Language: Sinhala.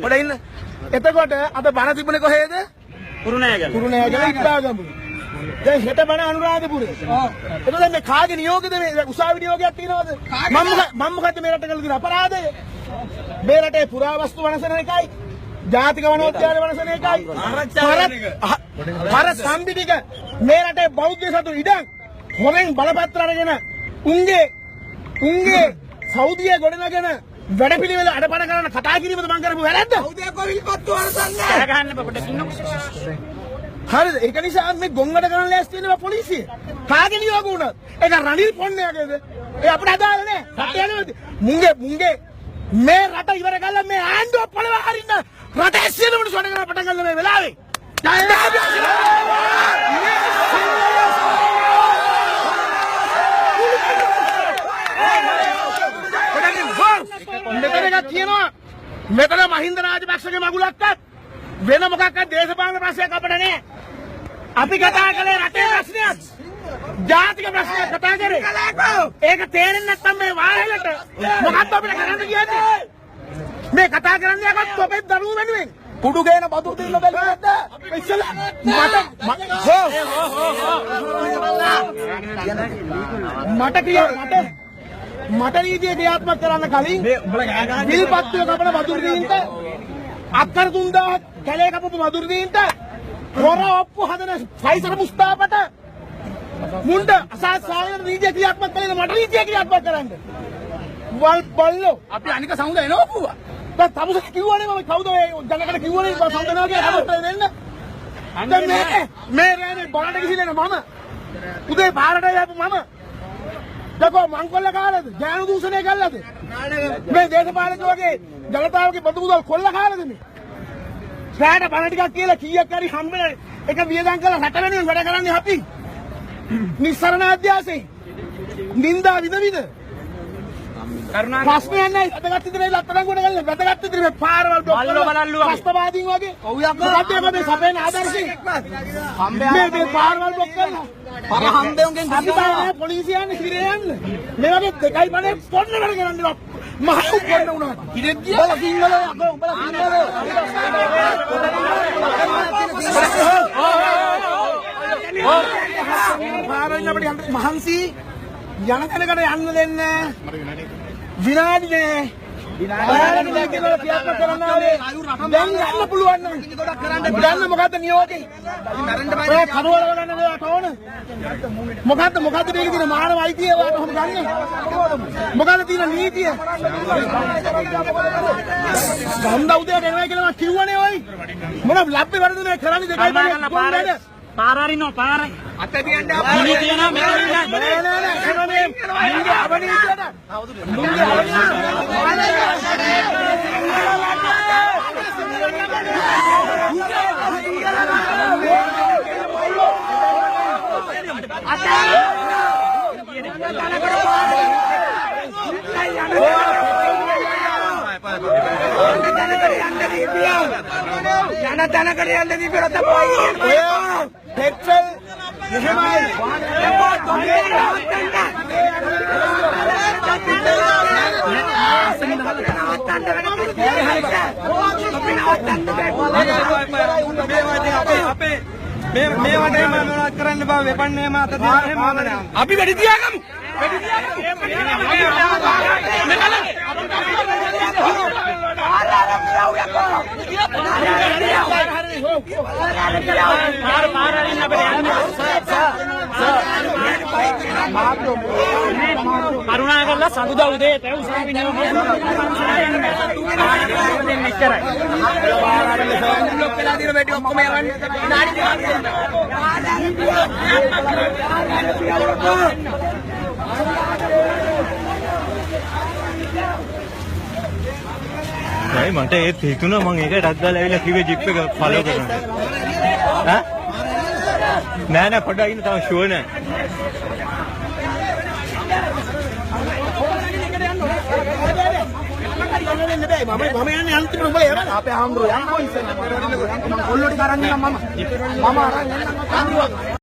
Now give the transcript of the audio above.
පොඩ ඉන්න. එතකොට අද බණ තිබුණේ කොහෙද? කුරුණෑගල ඉස්තාගමු. දැන් හෙට බණ අනුරාධපුරේ. එතකොට මේ කාගේ නියෝගද මේ උසාවි නියෝගයක් තියෙනවද? මම මොකද මේ රට කළ දින අපරාධය? මේ රටේ පුරාවස්තු වනසන එකයි ජාතික වනෝද්‍යාන වනසන එකයි පර සම්බිතික මේ රටේ බෞද්ධ සතු ඉඩම් හොරෙන් බලපත්‍ර අරගෙන උන්ගේ සෞදිය ගොඩනගෙන වැඩපිළිවෙල අඩපණ කරන කතා කිරීමද මම කරපු වැරද්ද? සෞදිය කොවිල්පත්තු වනසන්නේ. ගහන්න බබට කින්නෝ. හරිද? ඒක නිසා මේ ගොංගඩ කරන ලෑස්ති වෙනවා පොලිසිය. කාගේ නියෝග වුණත් ඒක රනිල් පොන්නයාගේද? ඒ අපිට අදාළ නැහැ. රට යන්නේ මුංගේ මේ රට ඉවර කළා මේ ආණ්ඩුව පොළව හරින්න රට ඇස්සියන මිනිස්සු වැඩ කරලා පටන් ගන්න මේ වෙලාවේ. මෙතන කියනවා මෙතන මහින්ද රාජපක්ෂගේ මගුලක්වත් වෙන මොකක්වත් දේශපාලන ප්‍රශ්නයක් අපිට නැහැ. අපි කතා කළේ රටේ ප්‍රශ්නයක්. ජාතික ප්‍රශ්නයක් කතා කරේ. ඒක තේරෙන්නේ නැත්නම් මේ වාහලට මොකක්ද අපිට කරන්න කියන්නේ? මේ කතා කරන්නේ යකත් ඔබේ දරුවෝ වෙනුවෙන්. කුඩු ගේන බදුරු දෙන්න බැලුවද? ඉස්සලා මට නීතිය ක්‍රියාත්මක කරන්න කලින් විල්පත්තුව කපන බදුරු දීන්ට අක්කර 3000 කැලේ කපපු බදුරු දීන්ට හොර ඔප්පු හදන ෆයිසර් මුස්තාපට මුණ්ඩ අසාධාරණ නීතිය ක්‍රියාත්මක කළේ මට නීතිය ක්‍රියාත්මක කරන්න. බල්ලෝ අපි අනික සමුද එනවා පුවා. දැන් තමුසේ කිව්වනේ මම කවුද ඒ ජනකට කිව්වනේ සමුදනවා කියලා කමට දෙන්න. දැන් මේ රෑනේ බලන්න ගිහින් මම උදේ පාරට යපු මම දකෝ මංකොල්ල කාලද ඥාන දූෂණය කළාද මේ දේශපාලකයෝගේ ජනතාවගේ බදු මුදල් කොල්ල කාලද මේ රැට බණ ටිකක් කියලා කීයක් හරි හම්බෙලා එක වියදම් කරලා රට වෙනුවෙන් වැඩ කරන්නේ අපි නිස්සරණ අධ්‍යාසයෙන් නින්දා විද ප්‍රශ්නයක් නැහැ අදගත් ඉදිරියේ ලතරංගුවට ගන්න වැදගත් ඉදිරියේ මේ පාරවල් බ්ලොක් කරලා රස්තවාදීන් වගේ ඔව් යක්කෝ මේ සපේන ආදර්ශයෙන් මේ පාරවල් බ්ලොක් කරලා පර හන්දෙන්ගෙන් ගිහින් පොලිසිය යන්නේ හිරේ යන්න මේ වගේ දෙකයි බනේ පොන්න වැඩ කරන්නේ මහ උපන්න උනා හිරේ ගියා බල සිංහල යකෝ උඹලා සිංහල පාරෙන් අපිට මහන්සි යන තැනකට යන්න දෙන්නේ විනාඩියේ විනාඩියක් කියලා ක්‍රියාත්මක කරන්න ඕනේ. දැන් යන්න පුළුවන් නම් දැන් මොකද්ද නියෝගේ? මරන්න බෑ. ඔය කඩවල ගන්න දෙයක් ඕන. මොකද්ද මේකේ තියෙන මානව අයිතිය ඔයාලට කොහොමද ගන්නෙ? මොකද්ද තියෙන නීතිය? ගම්දා උදේට එනවා කියලා මම කිව්වනේ ඔයි. මොන ලැබ්බේ වරදනේ කරන්නේ දෙකයි බලන්න. පාරාරිනෝ පාරයි අත දියන්න මිනි තියනවා මෙතන ඉන්න නෑ එනනේ මුංගේ අවනීතියට මුංගේ පෙට්‍රල් මෙහෙමයි මේ වටේ මොනවද කරන්න බෑ වෙපන්නේ මාත දෙන්නේ අපි වැඩි තියාගමු වැඩි කරුණාකරලා සඳුදා උදේ තේ උසාවි නියෝගය මෙච්චරයි බ්ලොක් වෙලා දින වැඩි ඔක්කොම යවන්නේ නෑ මට ඒත් හිතුණා මම ඒකට අද්දාලා ඇවිල්ලා කිව්වේ ජිප් එක ෆලෝ කරනවා ඈ නෑ පොඩ්ඩක් ඉන්න තාම ෂුවර් නෑ මම යන්නේ අන්තිමට උඹලා යන්න අපේ ආම්බරෝ යන්න ඕනේ ඉතින් මම කොල්ලෝටි කරන්නේ මම අරන් යන්න